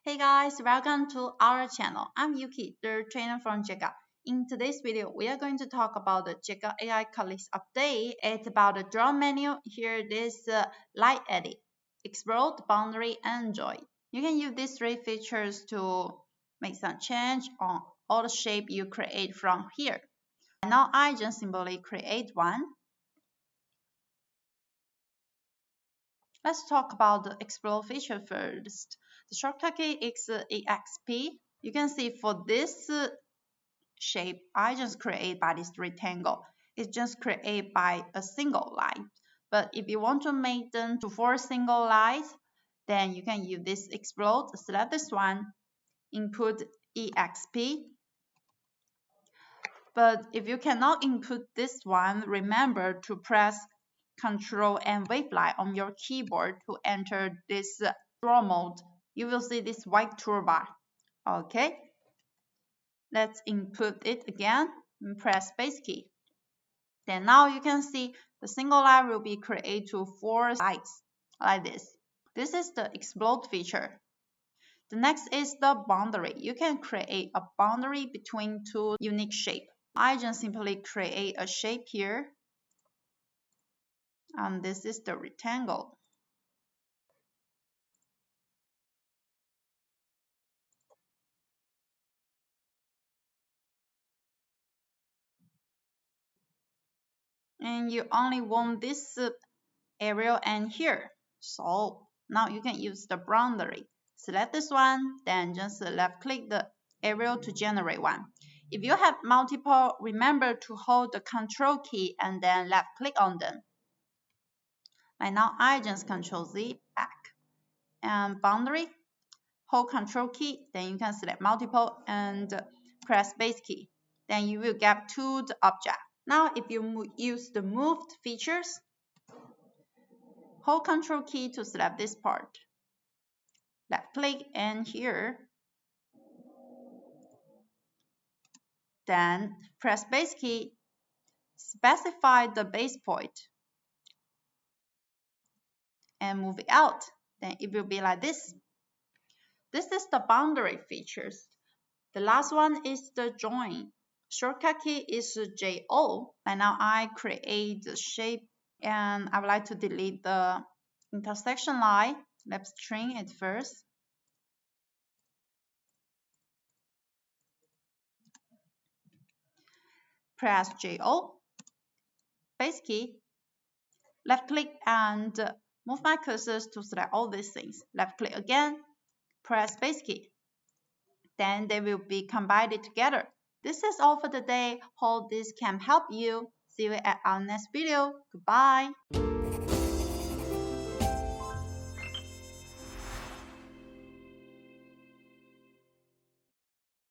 Hey guys, welcome to our channel. I'm Yuki, the trainer from JEGA. In today's video, we are going to talk about the JEGA AiCutlist update. It's about the draw menu. Here it is light edit, explode, boundary, and enjoy. You can use these three features to make some change on all the shape you create from here. Now I just simply create one. Let's talk about the explode feature first. The shortcut key is EXP. You can see for this shape, I just create by this rectangle. It's just create by a single line. But if you want to make them to 4 single lines, then you can use this explode. Select this one, input EXP. But if you cannot input this one, remember to press Control and Waveline on your keyboard to enter this draw mode. You will see this white toolbar. Okay, let's input it again and press space key. Then now you can see the single line will be created to 4 sides like this. This is the explode feature. The next is the boundary. You can create a boundary between two unique shapes. I just simply create a shape here. And this is the rectangle. And you only want this area and here. So now you can use the boundary. Select this one, then just left click the area to generate one. If you have multiple, remember to hold the Control key and then left click on them. Like now I just Control Z back. And boundary, hold Control key, then you can select multiple and press space key. Then you will get to the object. Now if you use the moved features, hold Control key to select this part. Left click and here. Then press space key, specify the base point and move it out. Then it will be like this. This is the boundary features. The last one is the join. Shortcut key is JO. And now I create the shape and I would like to delete the intersection line. Let's trim it first. Press JO, space key, left click and move my cursors to select all these things. Left click again, press space key. Then they will be combined together. This is all for today. Hope this can help you. See you at our next video. Goodbye.